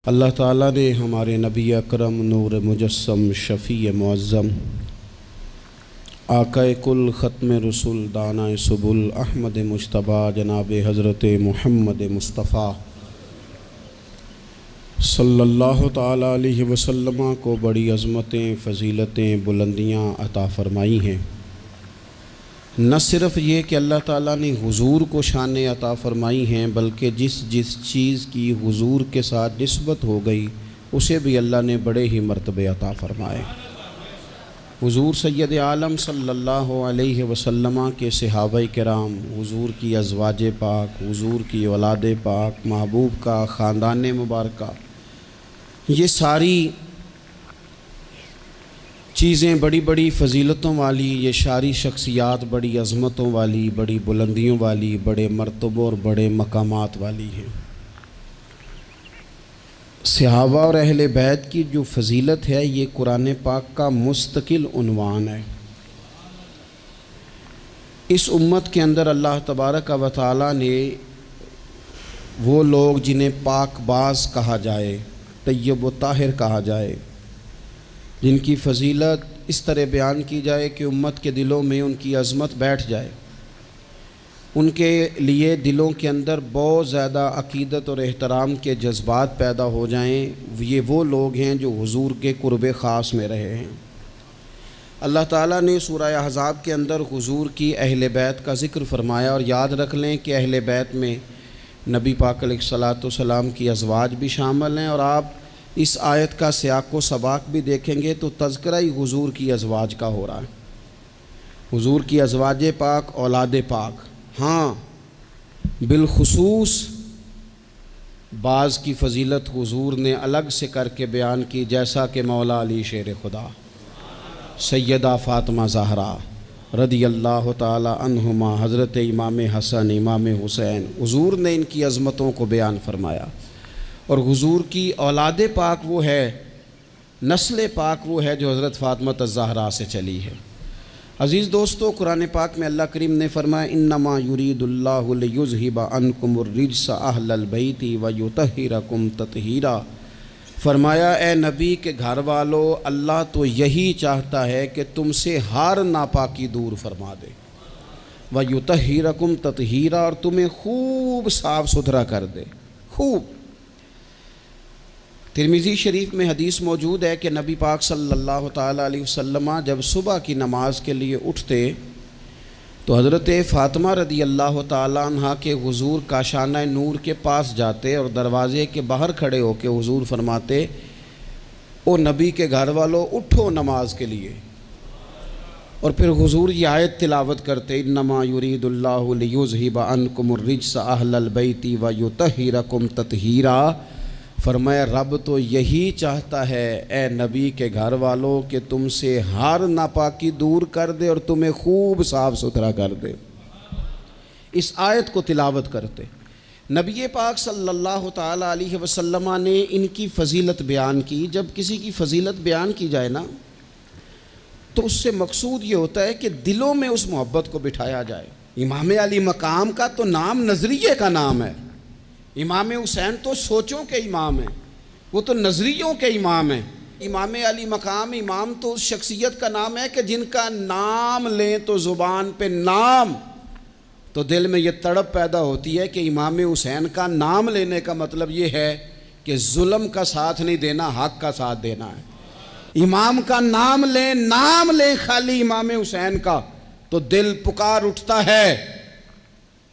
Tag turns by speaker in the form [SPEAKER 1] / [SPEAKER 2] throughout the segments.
[SPEAKER 1] اللہ تعالیٰ نے ہمارے نبی اکرم نور مجسم شفیع معظم آقائے کل ختم رسول دانائے سبل احمد مجتبیٰ جناب حضرت محمد مصطفیٰ صلی اللہ تعالیٰ علیہ وسلم کو بڑی عظمتیں، فضیلتیں، بلندیاں عطا فرمائی ہیں۔ نہ صرف یہ کہ اللہ تعالیٰ نے حضور کو شانیں عطا فرمائی ہیں، بلکہ جس چیز کی حضور کے ساتھ نسبت ہو گئی اسے بھی اللہ نے بڑے ہی مرتبے عطا فرمائے۔ حضور سید عالم صلی اللہ علیہ وسلم کے صحابہ کرام، حضور کی ازواج پاک، حضور کی اولاد پاک، محبوب کا خاندان مبارکہ، یہ ساری چیزیں بڑی بڑی فضیلتوں والی، یہ ساری شخصیات بڑی عظمتوں والی، بڑی بلندیوں والی، بڑے مرتبوں اور بڑے مقامات والی ہیں۔ صحابہ اور اہل بیت کی جو فضیلت ہے یہ قرآن پاک کا مستقل عنوان ہے۔ اس امت کے اندر اللہ تبارک و تعالیٰ نے وہ لوگ جنہیں پاک باز کہا جائے، طیب و طاہر کہا جائے، جن کی فضیلت اس طرح بیان کی جائے کہ امت کے دلوں میں ان کی عظمت بیٹھ جائے، ان کے لیے دلوں کے اندر بہت زیادہ عقیدت اور احترام کے جذبات پیدا ہو جائیں، یہ وہ لوگ ہیں جو حضور کے قرب خاص میں رہے ہیں۔ اللہ تعالیٰ نے سورہ احزاب کے اندر حضور کی اہل بیت کا ذکر فرمایا، اور یاد رکھ لیں کہ اہل بیت میں نبی پاک علیہ الصلاۃ والسلام کی ازواج بھی شامل ہیں، اور آپ اس آیت کا سیاق و سباق بھی دیکھیں گے تو تذکرہ ہی حضور کی ازواج کا ہو رہا ہے۔ حضور کی ازواج پاک، اولاد پاک، ہاں بالخصوص بعض کی فضیلت حضور نے الگ سے کر کے بیان کی، جیسا کہ مولا علی شیر خدا، سیدہ فاطمہ زہرا رضی اللہ تعالی عنہما، حضرت امام حسن، امام حسین، حضور نے ان کی عظمتوں کو بیان فرمایا۔ اور حضور کی اولاد پاک وہ ہے، نسل پاک وہ ہے جو حضرت فاطمہ الزہرا سے چلی ہے۔ عزیز دوستو، قرآن پاک میں اللہ کریم نے فرمایا انما یرید اللہ لیذھب عنکم الرجس اہل البیت ویطہرکم تطہیرا۔ فرمایا اے نبی کے گھر والو، اللہ تو یہی چاہتا ہے کہ تم سے ہر ناپاکی دور فرما دے، ویطہرکم تطہیرا، اور تمہیں خوب صاف ستھرا کر دے، خوب۔ ترمذی شریف میں حدیث موجود ہے کہ نبی پاک صلی اللہ تعالیٰ علیہ وسلم جب صبح کی نماز کے لیے اٹھتے تو حضرت فاطمہ رضی اللہ تعالیٰ عنہ کے حضور کاشانہ نور کے پاس جاتے اور دروازے کے باہر کھڑے ہو کے حضور فرماتے، او نبی کے گھر والو اٹھو نماز کے لیے، اور پھر حضور یہ آیت تلاوت کرتے انما یرید اللہ لیذھب عنکم الرجس اہل البیت ویطہرکم تطہیرا۔ فرمایا رب تو یہی چاہتا ہے اے نبی کے گھر والوں کہ تم سے ہر ناپاکی دور کر دے اور تمہیں خوب صاف ستھرا کر دے۔ اس آیت کو تلاوت کرتے نبی پاک صلی اللہ تعالیٰ علیہ وسلم نے ان کی فضیلت بیان کی۔ جب کسی کی فضیلت بیان کی جائے نا تو اس سے مقصود یہ ہوتا ہے کہ دلوں میں اس محبت کو بٹھایا جائے۔ امام علی مقام کا تو نام نظریے کا نام ہے، امام حسین تو سوچوں کے امام ہیں، وہ تو نظریوں کے امام ہیں۔ امام علی مقام، امام تو اس شخصیت کا نام ہے کہ جن کا نام لیں تو زبان پہ نام، تو دل میں یہ تڑپ پیدا ہوتی ہے کہ امام حسین کا نام لینے کا مطلب یہ ہے کہ ظلم کا ساتھ نہیں دینا، حق کا ساتھ دینا ہے۔ امام کا نام لیں خالی امام حسین کا، تو دل پکار اٹھتا ہے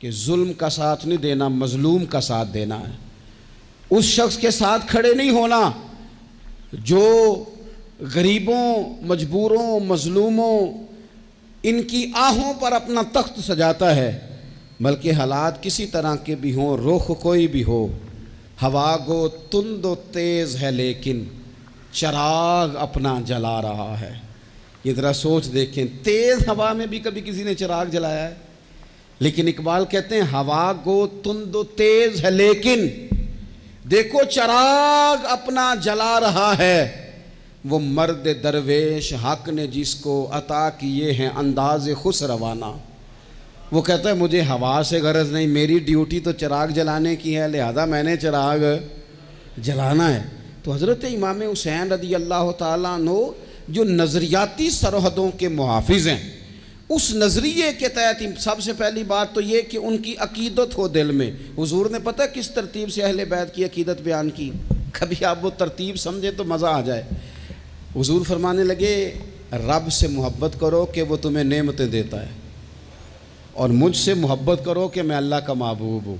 [SPEAKER 1] کہ ظلم کا ساتھ نہیں دینا، مظلوم کا ساتھ دینا ہے۔ اس شخص کے ساتھ کھڑے نہیں ہونا جو غریبوں، مجبوروں، مظلوموں، ان کی آہوں پر اپنا تخت سجاتا ہے، بلکہ حالات کسی طرح کے بھی ہوں، رخ کوئی بھی ہو، ہوا گو تند و تیز ہے لیکن چراغ اپنا جلا رہا ہے۔ یہ ذرا سوچ دیکھیں، تیز ہوا میں بھی کبھی کسی نے چراغ جلایا ہے؟ لیکن اقبال کہتے ہیں ہوا گو تند و تیز ہے لیکن دیکھو چراغ اپنا جلا رہا ہے، وہ مرد درویش حق نے جس کو عطا کیے ہیں انداز خسروانہ۔ وہ کہتا ہے مجھے ہوا سے غرض نہیں، میری ڈیوٹی تو چراغ جلانے کی ہے، لہذا میں نے چراغ جلانا ہے۔ تو حضرت امام حسین رضی اللہ تعالیٰ عنہ جو نظریاتی سرحدوں کے محافظ ہیں، اس نظریے کے تحت سب سے پہلی بات تو یہ کہ ان کی عقیدت ہو دل میں۔ حضور نے پتہ کس ترتیب سے اہل بیت کی عقیدت بیان کی؟ کبھی آپ وہ ترتیب سمجھے تو مزہ آ جائے۔ حضور فرمانے لگے رب سے محبت کرو کہ وہ تمہیں نعمتیں دیتا ہے، اور مجھ سے محبت کرو کہ میں اللہ کا محبوب ہوں،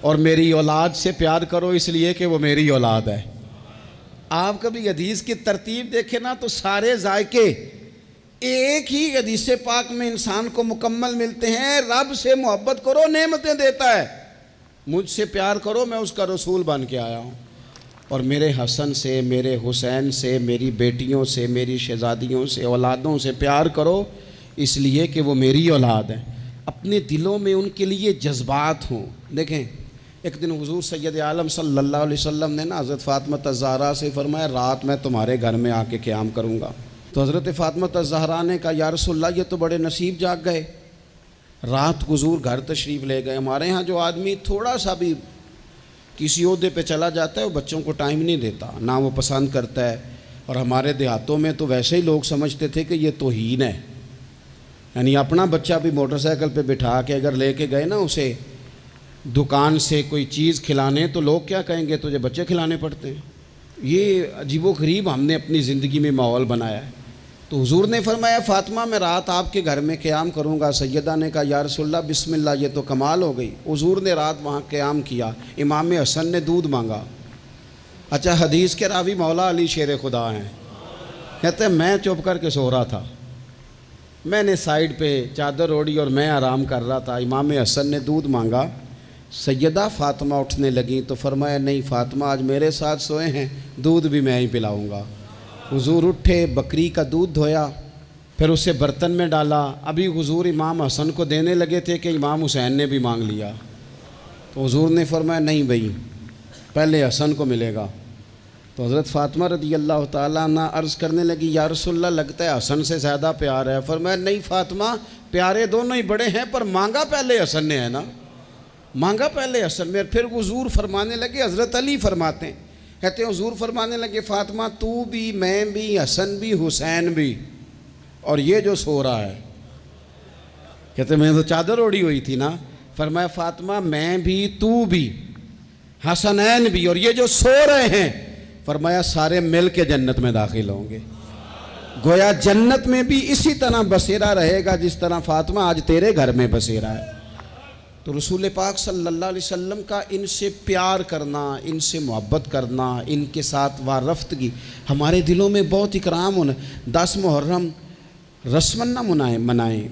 [SPEAKER 1] اور میری اولاد سے پیار کرو اس لیے کہ وہ میری اولاد ہے۔ آپ کبھی حدیث کی ترتیب دیکھیں نا تو سارے ذائقے ایک ہی حدیث پاک میں انسان کو مکمل ملتے ہیں۔ رب سے محبت کرو نعمتیں دیتا ہے، مجھ سے پیار کرو میں اس کا رسول بن کے آیا ہوں، اور میرے حسن سے، میرے حسین سے، میری بیٹیوں سے، میری شہزادیوں سے، اولادوں سے پیار کرو اس لیے کہ وہ میری اولاد ہے۔ اپنے دلوں میں ان کے لیے جذبات ہوں۔ دیکھیں ایک دن حضور سید عالم صلی اللہ علیہ وسلم نے نا حضرت فاطمہ الزہرا سے فرمایا رات میں تمہارے گھر میں آ کے قیام کروں گا۔ تو حضرت فاطمہ الزہرا نے کہا یا رسول اللہ یہ تو بڑے نصیب جاگ گئے، رات حضور گھر تشریف لے گئے۔ ہمارے ہاں جو آدمی تھوڑا سا بھی کسی عہدے پہ چلا جاتا ہے وہ بچوں کو ٹائم نہیں دیتا، نہ وہ پسند کرتا ہے، اور ہمارے دیہاتوں میں تو ویسے ہی لوگ سمجھتے تھے کہ یہ توہین ہے، یعنی اپنا بچہ بھی موٹر سائیکل پہ بٹھا کے اگر لے کے گئے نا اسے دکان سے کوئی چیز کھلانے تو لوگ کیا کہیں گے تجھے بچے کھلانے پڑتے ہیں۔ یہ عجیب و غریب ہم نے اپنی زندگی میں ماحول بنایا ہے۔ تو حضور نے فرمایا فاطمہ میں رات آپ کے گھر میں قیام کروں گا۔ سیدہ نے کہا یا رسول اللہ بسم اللہ، یہ تو کمال ہو گئی۔ حضور نے رات وہاں قیام کیا، امام حسن نے دودھ مانگا۔ اچھا حدیث کے راوی مولا علی شیر خدا ہیں، کہتے ہیں میں چپ کر کے سو رہا تھا، میں نے سائیڈ پہ چادر اوڑھی اور میں آرام کر رہا تھا، امام حسن نے دودھ مانگا۔ سیدہ فاطمہ اٹھنے لگیں تو فرمایا نہیں فاطمہ آج میرے ساتھ سوئے ہیں، دودھ بھی میں ہی پلاؤں گا۔ حضور اٹھے، بکری کا دودھ دھویا، پھر اسے برتن میں ڈالا۔ ابھی حضور امام حسن کو دینے لگے تھے کہ امام حسین نے بھی مانگ لیا۔ تو حضور نے فرمایا نہیں بھائی پہلے حسن کو ملے گا۔ تو حضرت فاطمہ رضی اللہ تعالیٰ عنہ عرض کرنے لگی یا رسول اللہ لگتا ہے حسن سے زیادہ پیار ہے۔ فرمایا نہیں فاطمہ پیارے دونوں ہی بڑے ہیں، پر مانگا پہلے حسن نے ہے نا، مانگا پہلے حسن میں۔ پھر حضور فرمانے لگے، حضرت علی فرماتے ہیں، کہتے ہیں حضور فرمانے لگے فاطمہ تو بھی، میں بھی، حسن بھی، حسین بھی، اور یہ جو سو رہا ہے، کہتے ہیں میں تو چادر اوڑھی ہوئی تھی نا۔ فرمایا فاطمہ میں بھی، تو بھی، حسنین بھی، اور یہ جو سو رہے ہیں، فرمایا سارے مل کے جنت میں داخل ہوں گے۔ گویا جنت میں بھی اسی طرح بسیرا رہے گا جس طرح فاطمہ آج تیرے گھر میں بسیرا ہے۔ تو رسول پاک صلی اللہ علیہ وسلم کا ان سے پیار کرنا، ان سے محبت کرنا، ان کے ساتھ وارفتگی ہمارے دلوں میں بہت اکرام ہونا۔ 10 محرم رسماً نہ منائیں،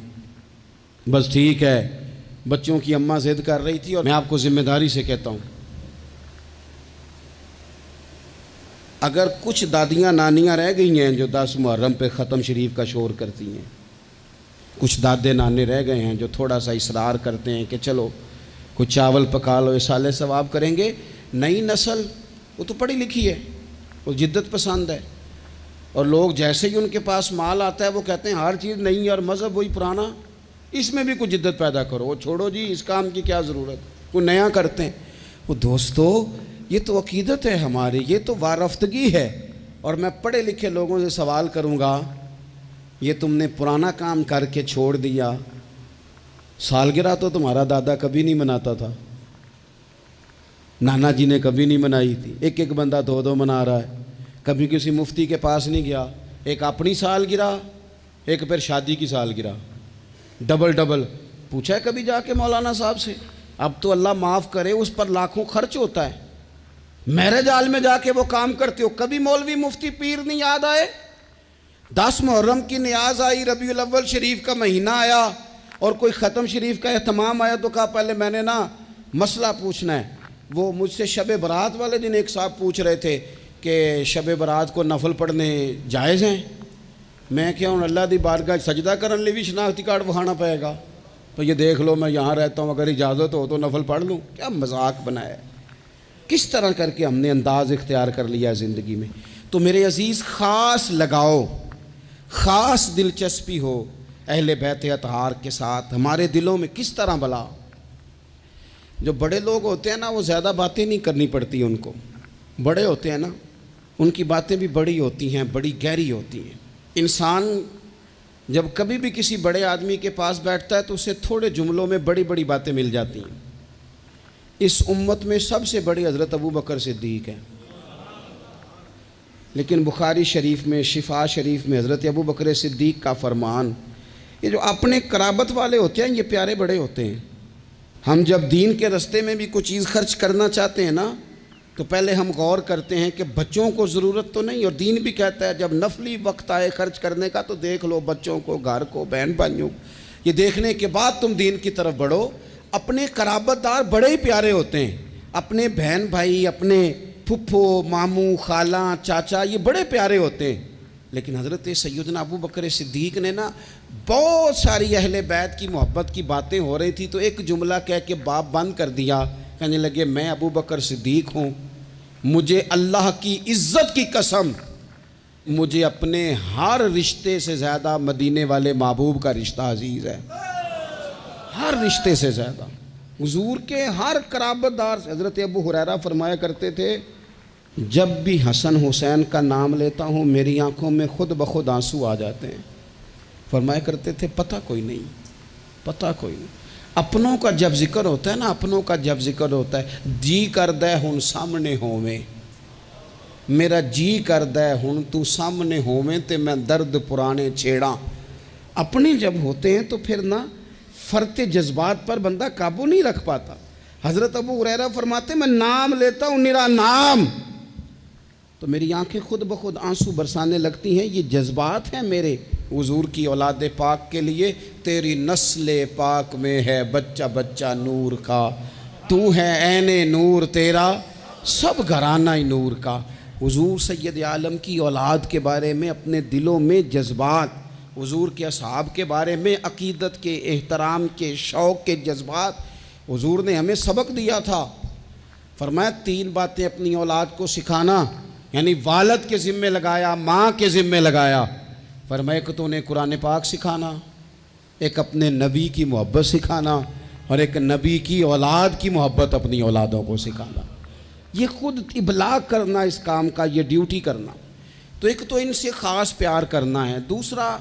[SPEAKER 1] بس ٹھیک ہے بچوں کی اماں ضد کر رہی تھی، اور میں آپ کو ذمہ داری سے کہتا ہوں اگر کچھ دادیاں نانیاں رہ گئی ہیں جو 10 محرم پہ ختم شریف کا شور کرتی ہیں، کچھ دادے نانے رہ گئے ہیں جو تھوڑا سا اصرار کرتے ہیں کہ چلو کچھ چاول پکا لو اصالِ ثواب کریں گے، نئی نسل وہ تو پڑھی لکھی ہے، وہ جدت پسند ہے، اور لوگ جیسے ہی ان کے پاس مال آتا ہے وہ کہتے ہیں ہر چیز نئی اور مذہب وہی پرانا، اس میں بھی کچھ جدت پیدا کرو، وہ چھوڑو جی اس کام کی کیا ضرورت، وہ نیا کرتے ہیں۔ وہ دوستو یہ تو عقیدت ہے ہماری، یہ تو وارفتگی ہے۔ اور میں پڑھے لکھے لوگوں سے سوال کروں گا یہ تم نے پرانا کام کر کے چھوڑ دیا، سالگرہ تو تمہارا دادا کبھی نہیں مناتا تھا، نانا جی نے کبھی نہیں منائی تھی، ایک بندہ 2 منا رہا ہے، کبھی کسی مفتی کے پاس نہیں گیا، ایک اپنی سالگرہ ایک پھر شادی کی سالگرہ، ڈبل پوچھا ہے کبھی جا کے مولانا صاحب سے؟ اب تو اللہ معاف کرے اس پر لاکھوں خرچ ہوتا ہے، میرج ہال میں جا کے وہ کام کرتے ہو، کبھی مولوی مفتی پیر نہیں یاد آئے؟ 10 محرم کی نیاز آئی، ربیع الاول شریف کا مہینہ آیا اور کوئی ختم شریف کا اہتمام آیا تو کہا پہلے میں نے نا مسئلہ پوچھنا ہے۔ وہ مجھ سے شب برات والے دن ایک صاحب پوچھ رہے تھے کہ شب برات کو نفل پڑھنے جائز ہیں؟ میں کیا ہوں اللہ دی بارگاہ سجدہ کرنے لیے بھی شناختی کارڈ وہانا پائے گا، تو یہ دیکھ لو میں یہاں رہتا ہوں، اگر اجازت ہو تو نفل پڑھ لوں۔ کیا مذاق بنایا ہے، کس طرح کر کے ہم نے انداز اختیار کر لیا زندگی میں۔ تو میرے عزیز خاص لگاؤ، خاص دلچسپی ہو اہل بیت اطہار کے ساتھ، ہمارے دلوں میں کس طرح بلا۔ جو بڑے لوگ ہوتے ہیں نا وہ زیادہ باتیں نہیں کرنی پڑتی ان کو، بڑے ہوتے ہیں نا، ان کی باتیں بھی بڑی ہوتی ہیں، بڑی گہری ہوتی ہیں۔ انسان جب کبھی بھی کسی بڑے آدمی کے پاس بیٹھتا ہے تو اسے تھوڑے جملوں میں بڑی بڑی باتیں مل جاتی ہیں۔ اس امت میں سب سے بڑی حضرت ابو بکر صدیق ہیں، لیکن بخاری شریف میں، شفا شریف میں حضرت ابو بکر صدیق کا فرمان، یہ جو اپنے قرابت والے ہوتے ہیں یہ پیارے بڑے ہوتے ہیں۔ ہم جب دین کے رستے میں بھی کوئی چیز خرچ کرنا چاہتے ہیں نا تو پہلے ہم غور کرتے ہیں کہ بچوں کو ضرورت تو نہیں، اور دین بھی کہتا ہے جب نفلی وقت آئے خرچ کرنے کا تو دیکھ لو بچوں کو، گھر کو، بہن بھائیوں کو، یہ دیکھنے کے بعد تم دین کی طرف بڑھو۔ اپنے قرابت دار بڑے ہی پیارے ہوتے ہیں، اپنے بہن بھائی، اپنے پھپھو، ماموں، خالہ، چاچا، یہ بڑے پیارے ہوتے ہیں۔ لیکن حضرت سیدنا ابو بکر صدیق نے نا بہت ساری اہل بیت کی محبت کی باتیں ہو رہی تھی تو ایک جملہ کہہ کے باب بند کر دیا، کہنے لگے میں ابو بکر صدیق ہوں، مجھے اللہ کی عزت کی قسم، مجھے اپنے ہر رشتے سے زیادہ مدینے والے محبوب کا رشتہ عزیز ہے، ہر رشتے سے زیادہ، حضور کے ہر قرابت دار سے۔ حضرت ابو ہریرہ فرمایا کرتے تھے جب بھی حسن حسین کا نام لیتا ہوں میری آنکھوں میں خود بخود آنسو آ جاتے ہیں۔ فرمایا کرتے تھے پتہ کوئی نہیں، پتہ کوئی نہیں، اپنوں کا جب ذکر ہوتا ہے نا، اپنوں کا جب ذکر ہوتا ہے، جی کردہ ہن سامنے ہوویں، میرا جی کردہ ہن تو سامنے ہوویں تے میں درد پرانے چھیڑاں۔ اپنے جب ہوتے ہیں تو پھر نا فرط جذبات پر بندہ قابو نہیں رکھ پاتا۔ حضرت ابو ہریرہ فرماتے میں نام لیتا ہوں میرا نام تو میری آنکھیں خود بخود آنسو برسانے لگتی ہیں، یہ جذبات ہیں میرے حضور کی اولاد پاک کے لیے۔ تیری نسل پاک میں ہے بچہ بچہ نور کا، تو ہے عین نور تیرا سب گھرانہ نور کا۔ حضور سید عالم کی اولاد کے بارے میں اپنے دلوں میں جذبات، حضور کے اصحاب کے بارے میں عقیدت کے، احترام کے، شوق کے جذبات، حضور نے ہمیں سبق دیا تھا۔ فرمایا 3 باتیں اپنی اولاد کو سکھانا، یعنی والد کے ذمے لگایا، ماں کے ذمے لگایا۔ فرمایا کہ تو نے قرآن پاک سکھانا، ایک اپنے نبی کی محبت سکھانا، اور ایک نبی کی اولاد کی محبت اپنی اولادوں کو سکھانا۔ یہ خود ابلاغ کرنا اس کام کا، یہ ڈیوٹی کرنا۔ تو ایک تو ان سے خاص پیار کرنا ہے، دوسرا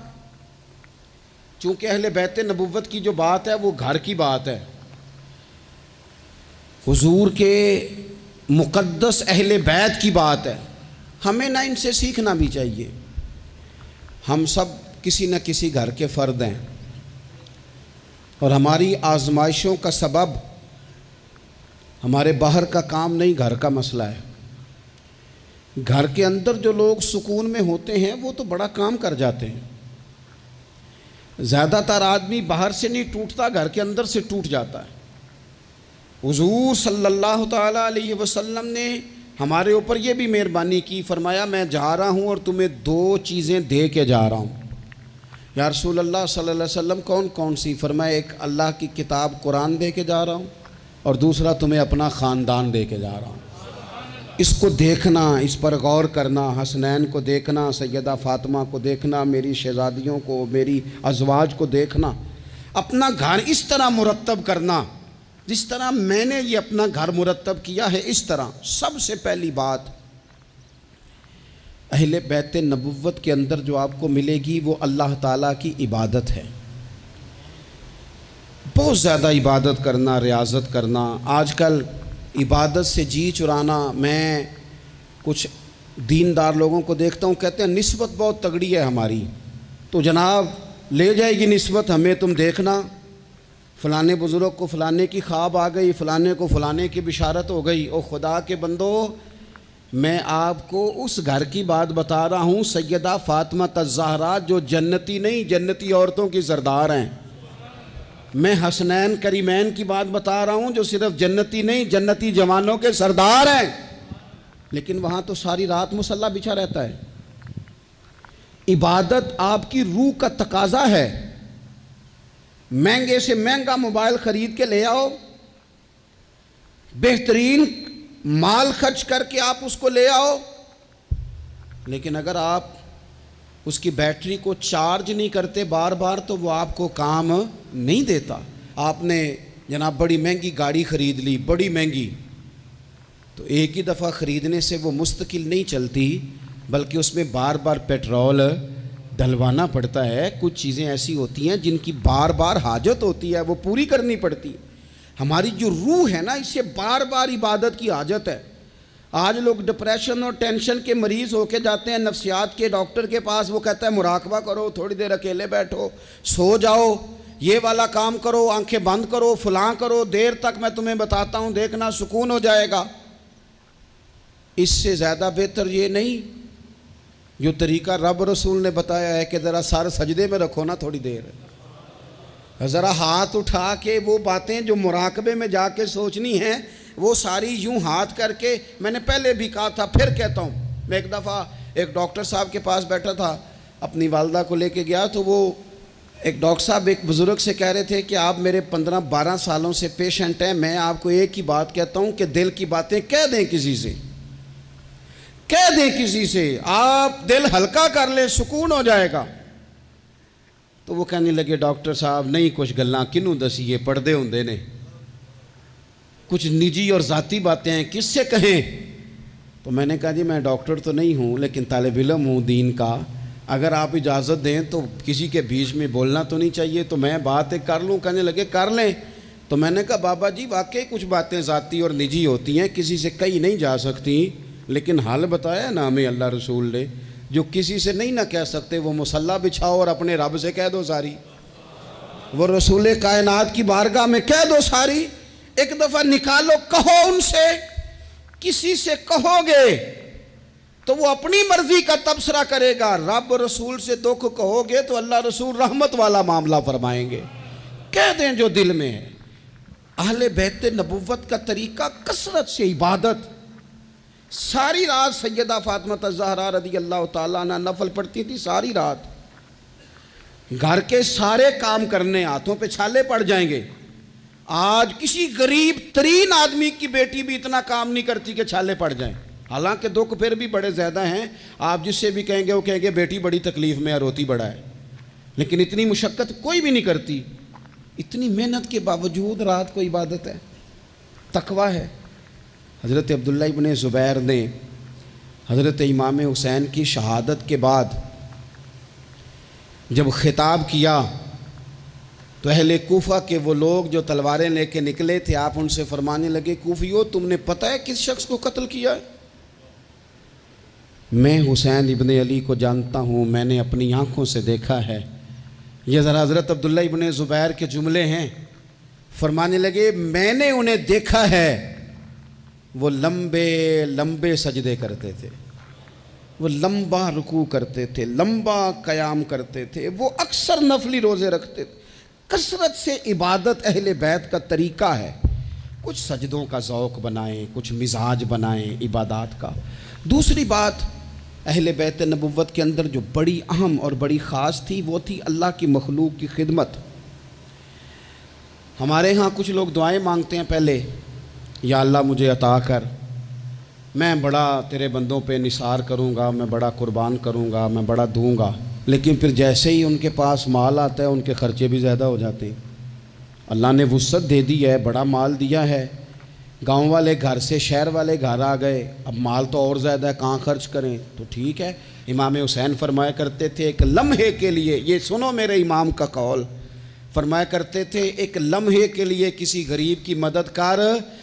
[SPEAKER 1] چونکہ اہل بیت نبوت کی جو بات ہے وہ گھر کی بات ہے، حضور کے مقدس اہل بیت کی بات ہے، ہمیں نہ ان سے سیکھنا بھی چاہیے۔ ہم سب کسی نہ کسی گھر کے فرد ہیں، اور ہماری آزمائشوں کا سبب ہمارے باہر کا کام نہیں، گھر کا مسئلہ ہے۔ گھر کے اندر جو لوگ سکون میں ہوتے ہیں وہ تو بڑا کام کر جاتے ہیں۔ زیادہ تر آدمی باہر سے نہیں ٹوٹتا، گھر کے اندر سے ٹوٹ جاتا ہے۔ حضور صلی اللہ تعالیٰ علیہ وسلم نے ہمارے اوپر یہ بھی مہربانی کی، فرمایا میں جا رہا ہوں اور تمہیں 2 چیزیں دے کے جا رہا ہوں۔ یا رسول اللہ صلی اللہ علیہ وسلم کون کون سی؟ فرمایا ایک اللہ کی کتاب قرآن دے کے جا رہا ہوں، اور دوسرا تمہیں اپنا خاندان دے کے جا رہا ہوں۔ اس کو دیکھنا، اس پر غور کرنا، حسنین کو دیکھنا، سیدہ فاطمہ کو دیکھنا، میری شہزادیوں کو، میری ازواج کو دیکھنا، اپنا گھر اس طرح مرتب کرنا جس طرح میں نے یہ اپنا گھر مرتب کیا ہے، اس طرح۔ سب سے پہلی بات اہل بیت نبوت کے اندر جو آپ کو ملے گی وہ اللہ تعالیٰ کی عبادت ہے، بہت زیادہ عبادت کرنا، ریاضت کرنا۔ آج کل عبادت سے جی چرانا، میں کچھ دیندار لوگوں کو دیکھتا ہوں کہتے ہیں نسبت بہت تگڑی ہے ہماری، تو جناب لے جائے گی نسبت ہمیں، تم دیکھنا فلانے بزرگ کو فلانے کی خواب آ گئی، فلانے کو فلانے کی بشارت ہو گئی۔ او خدا کے بندو، میں آپ کو اس گھر کی بات بتا رہا ہوں، سیدہ فاطمہ الزہرا جو جنتی نہیں، جنتی عورتوں کی سردار ہیں۔ میں حسنین کریمین کی بات بتا رہا ہوں جو صرف جنتی نہیں، جنتی جوانوں کے سردار ہیں، لیکن وہاں تو ساری رات مصلی بچھا رہتا ہے۔ عبادت آپ کی روح کا تقاضا ہے۔ مہنگے سے مہنگا موبائل خرید کے لے آؤ، بہترین مال خرچ کر کے آپ اس کو لے آؤ، لیکن اگر آپ اس کی بیٹری کو چارج نہیں کرتے بار بار تو وہ آپ کو کام نہیں دیتا۔ آپ نے جناب بڑی مہنگی گاڑی خرید لی، بڑی مہنگی، تو ایک ہی دفعہ خریدنے سے وہ مستقل نہیں چلتی، بلکہ اس میں بار بار پیٹرول ڈلوانا پڑتا ہے۔ کچھ چیزیں ایسی ہوتی ہیں جن کی بار بار حاجت ہوتی ہے، وہ پوری کرنی پڑتی ہے۔ ہماری جو روح ہے نا، اسے بار بار عبادت کی حاجت ہے۔ آج لوگ ڈپریشن اور ٹینشن کے مریض ہو کے جاتے ہیں نفسیات کے ڈاکٹر کے پاس، وہ کہتا ہے مراقبہ کرو، تھوڑی دیر اکیلے بیٹھو، سو جاؤ، یہ والا کام کرو، آنکھیں بند کرو، فلاں کرو، دیر تک میں تمہیں بتاتا ہوں، دیکھنا سکون ہو جائے گا۔ اس سے زیادہ بہتر یہ نہیں جو طریقہ رب رسول نے بتایا ہے کہ ذرا سر سجدے میں رکھو نا تھوڑی دیر، ذرا ہاتھ اٹھا کے وہ باتیں جو مراقبے میں جا کے سوچنی ہیں وہ ساری یوں ہاتھ کر کے۔ میں نے پہلے بھی کہا تھا، پھر کہتا ہوں، میں ایک دفعہ ایک ڈاکٹر صاحب کے پاس بیٹھا تھا، اپنی والدہ کو لے کے گیا، تو وہ ایک ڈاکٹر صاحب ایک بزرگ سے کہہ رہے تھے کہ آپ میرے 15-12 سالوں سے پیشنٹ ہیں، میں آپ کو ایک ہی بات کہتا ہوں کہ دل کی باتیں کہہ دیں کسی سے، کہہ دیں کسی سے، آپ دل ہلکا کر لیں، سکون ہو جائے گا۔ تو وہ کہنے لگے ڈاکٹر صاحب نہیں کچھ گلاں کنوں دسیے، پردے ہوندے نے، کچھ نجی اور ذاتی باتیں ہیں، کس سے کہیں؟ تو میں نے کہا جی میں ڈاکٹر تو نہیں ہوں لیکن طالب علم ہوں دین کا، اگر آپ اجازت دیں تو کسی کے بیچ میں بولنا تو نہیں چاہیے، تو میں بات ایک کر لوں۔ کہنے لگے کر لیں۔ تو میں نے کہا بابا جی واقعی کچھ باتیں ذاتی اور نجی ہوتی ہیں، کسی سے کہی نہیں جا سکتی، لیکن حال بتایا نا ہمیں اللہ رسول نے، جو کسی سے نہیں نہ کہہ سکتے وہ مصلی بچھاؤ اور اپنے رب سے کہہ دو ساری، وہ رسول کائنات کی بارگاہ میں کہہ دو ساری، ایک دفعہ نکالو، کہو ان سے۔ کسی سے کہو گے تو وہ اپنی مرضی کا تبصرہ کرے گا، رب رسول سے دکھ کہو گے تو اللہ رسول رحمت والا معاملہ فرمائیں گے۔ کہہ دیں جو دل میں ہے۔ اہل بیت نبوت کا طریقہ کثرت سے عبادت۔ ساری رات سیدہ فاطمہ الزہرا رضی اللہ تعالیٰ عنہ نفل پڑھتی تھی، ساری رات، گھر کے سارے کام کرنے، ہاتھوں پہ چھالے پڑ جائیں گے۔ آج کسی غریب ترین آدمی کی بیٹی بھی اتنا کام نہیں کرتی کہ چھالے پڑ جائیں، حالانکہ دکھ پھر بھی بڑے زیادہ ہیں۔ آپ جس سے بھی کہیں گے وہ کہیں گے بیٹی بڑی تکلیف میں ہے، روتی بڑا ہے، لیکن اتنی مشقت کوئی بھی نہیں کرتی۔ اتنی محنت کے باوجود رات کو عبادت ہے، تقویٰ ہے۔ حضرت عبداللہ ابن زبیر نے حضرت امام حسین کی شہادت کے بعد جب خطاب کیا تو اہل کوفہ کے وہ لوگ جو تلواریں لے کے نکلے تھے، آپ ان سے فرمانے لگے کوفیو تم نے پتہ ہے کس شخص کو قتل کیا ہے؟ میں حسین ابن علی کو جانتا ہوں، میں نے اپنی آنکھوں سے دیکھا ہے۔ یہ ذرا حضرت عبداللہ ابن زبیر کے جملے ہیں۔ فرمانے لگے میں نے انہیں دیکھا ہے، وہ لمبے لمبے سجدے کرتے تھے، وہ لمبا رکوع کرتے تھے، لمبا قیام کرتے تھے، وہ اکثر نفلی روزے رکھتے تھے۔ کثرت سے عبادت اہل بیت کا طریقہ ہے۔ کچھ سجدوں کا ذوق بنائیں، کچھ مزاج بنائیں عبادات کا۔ دوسری بات اہل بیت نبوت کے اندر جو بڑی اہم اور بڑی خاص تھی وہ تھی اللہ کی مخلوق کی خدمت۔ ہمارے ہاں کچھ لوگ دعائیں مانگتے ہیں پہلے، یا اللہ مجھے عطا کر، میں بڑا تیرے بندوں پہ نثار کروں گا، میں بڑا قربان کروں گا، میں بڑا دوں گا، لیکن پھر جیسے ہی ان کے پاس مال آتا ہے ان کے خرچے بھی زیادہ ہو جاتے ہیں۔ اللہ نے وسعت دے دی ہے، بڑا مال دیا ہے، گاؤں والے گھر سے شہر والے گھر آ گئے، اب مال تو اور زیادہ ہے، کہاں خرچ کریں؟ تو ٹھیک ہے، امام حسین فرمایا کرتے تھے ایک لمحے کے لیے، یہ سنو میرے امام کا قول، فرمایا کرتے تھے ایک لمحے کے لیے کسی غریب کی مدد کر،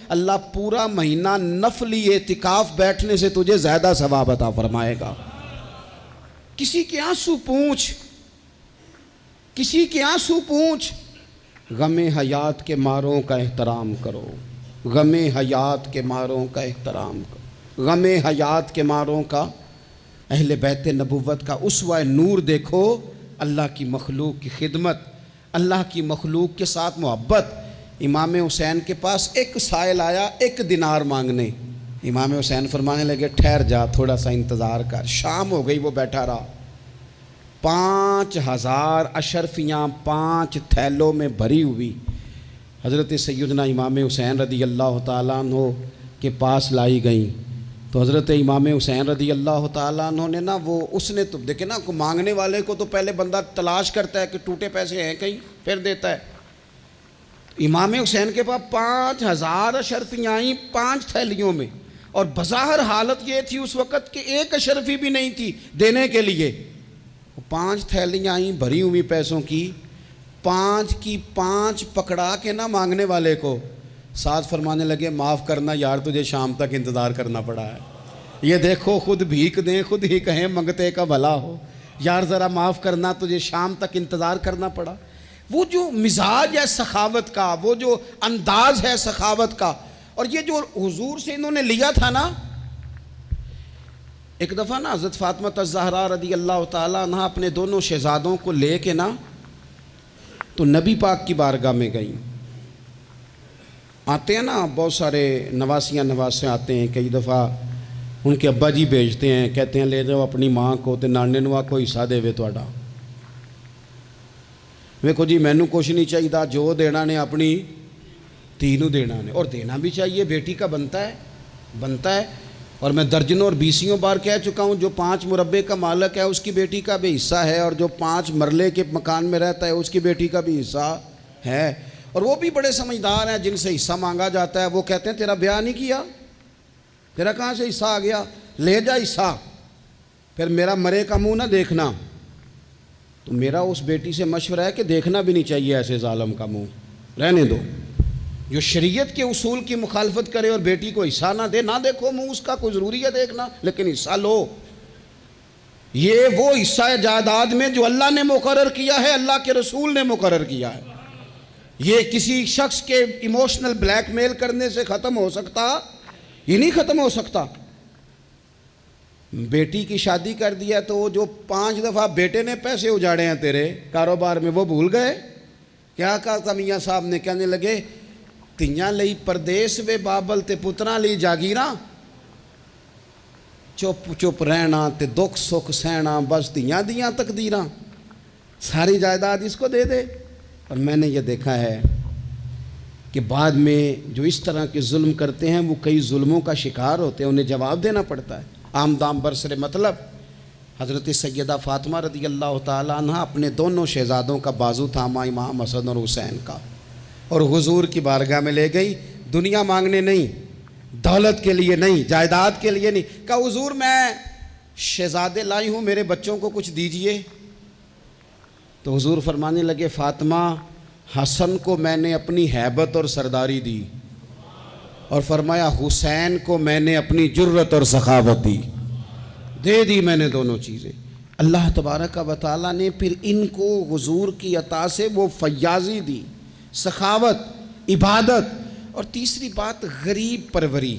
[SPEAKER 1] اللہ پورا مہینہ نفلی اعتکاف بیٹھنے سے تجھے زیادہ ثواب عطا فرمائے گا۔ کسی کے آنسو پوچھ، کسی کے آنسو پوچھ، غم حیات کے ماروں کا احترام کرو، غم حیات کے ماروں کا احترام کرو، غم حیات کے ماروں کا۔ اہل بیت نبوت کا اسوہ نور دیکھو، اللہ کی مخلوق کی خدمت، اللہ کی مخلوق کے ساتھ محبت۔ امام حسین کے پاس ایک سائل آیا 1 دینار مانگنے، امام حسین فرمانے لگے ٹھہر جا، تھوڑا سا انتظار کر۔ شام ہو گئی، وہ بیٹھا رہا، 5000 اشرفیاں 5 تھیلوں میں بھری ہوئی حضرت سیدنا امام حسین رضی اللہ تعالیٰ عنہ کے پاس لائی گئیں۔ تو حضرت امام حسین رضی اللہ تعالیٰ عنہ نے نا وہ اس نے تو دیکھیں نا، مانگنے والے کو تو پہلے بندہ تلاش کرتا ہے کہ ٹوٹے پیسے ہیں کہیں، پھر دیتا ہے۔ امام حسین کے پاس 5000 اشرفیاں آئیں 5 تھیلیوں میں، اور بظاہر حالت یہ تھی اس وقت کہ ایک اشرفی بھی نہیں تھی دینے کے لیے. 5 تھیلیاں آئیں بھری ہوئی پیسوں کی 5 پکڑا کے نہ مانگنے والے کو ساتھ فرمانے لگے معاف کرنا یار تجھے شام تک انتظار کرنا پڑا ہے. یہ دیکھو خود بھیک دیں خود ہی کہیں منگتے کا بھلا ہو, یار ذرا معاف کرنا تجھے شام تک انتظار کرنا پڑا. وہ جو مزاج ہے سخاوت کا, وہ جو انداز ہے سخاوت کا, اور یہ جو حضور سے انہوں نے لیا تھا نا. ایک دفعہ نا حضرت فاطمہ الزہرا رضی اللہ تعالیٰ عنہ اپنے دونوں شہزادوں کو لے کے نا تو نبی پاک کی بارگاہ میں گئیں. آتے ہیں نا بہت سارے نواسے آتے ہیں, کئی دفعہ ان کے ابا جی بھیجتے ہیں, کہتے ہیں لے جاؤ اپنی ماں کو تے نانے نوا کو حصہ دے تہاڈا. ویکھو جی مینوں کچھ نہیں چاہیے, جو دینا نے اپنی دھی نوں دینا نے, اور دینا بھی چاہیے, بیٹی کا بنتا ہے. اور میں درجنوں اور بیسیوں بار کہہ چکا ہوں جو 5 مربے کا مالک ہے اس کی بیٹی کا بھی حصہ ہے, اور جو 5 مرلے کے مکان میں رہتا ہے اس کی بیٹی کا بھی حصہ ہے. اور وہ بھی بڑے سمجھدار ہیں, جن سے حصہ مانگا جاتا ہے وہ کہتے ہیں تیرا بیاہ نہیں کیا, تیرا کہاں سے حصہ آ گیا, لے جا حصہ, پھر میرا مرے کا منہ نہ دیکھنا. تو میرا اس بیٹی سے مشورہ ہے کہ دیکھنا بھی نہیں چاہیے ایسے ظالم کا منہ, رہنے دو. جو شریعت کے اصول کی مخالفت کرے اور بیٹی کو حصہ نہ دے, نہ دیکھو منہ اس کا, کوئی ضروری ہے دیکھنا, لیکن حصہ لو. یہ وہ حصہ ہے جائیداد میں جو اللہ نے مقرر کیا ہے, اللہ کے رسول نے مقرر کیا ہے. یہ کسی شخص کے ایموشنل بلیک میل کرنے سے ختم ہو سکتا, یہ نہیں ختم ہو سکتا. بیٹی کی شادی کر دیا تو وہ جو 5 دفعہ بیٹے نے پیسے اجاڑے ہیں تیرے کاروبار میں وہ بھول گئے. کیا کہا تھا میاں صاحب نے, کہنے لگے تیاں لئی پردیس وے بابل تے پتراں لئی جاگیراں, چپ رہنا تے دکھ سکھ سہنا, بس تیاں دیاں تقدیراں, ساری جائیداد اس کو دے دے. اور میں نے یہ دیکھا ہے کہ بعد میں جو اس طرح کے ظلم کرتے ہیں وہ کئی ظلموں کا شکار ہوتے ہیں, انہیں جواب دینا پڑتا ہے. آمدام برسر مطلب حضرت سیدہ فاطمہ رضی اللہ تعالیٰ عنہ اپنے دونوں شہزادوں کا بازو تھاما امام حسن اور حسین کا, اور حضور کی بارگاہ میں لے گئی. دنیا مانگنے نہیں, دولت کے لیے نہیں, جائیداد کے لیے نہیں. کہا حضور میں شہزادے لائی ہوں, میرے بچوں کو کچھ دیجئے. تو حضور فرمانے لگے فاطمہ حسن کو میں نے اپنی ہیبت اور سرداری دی, اور فرمایا حسین کو میں نے اپنی جرت اور سخاوت دے دی میں نے دونوں چیزیں. اللہ تبارک و تعالیٰ نے پھر ان کو حضور کی عطا سے وہ فیاضی دی, سخاوت, عبادت. اور تیسری بات غریب پروری.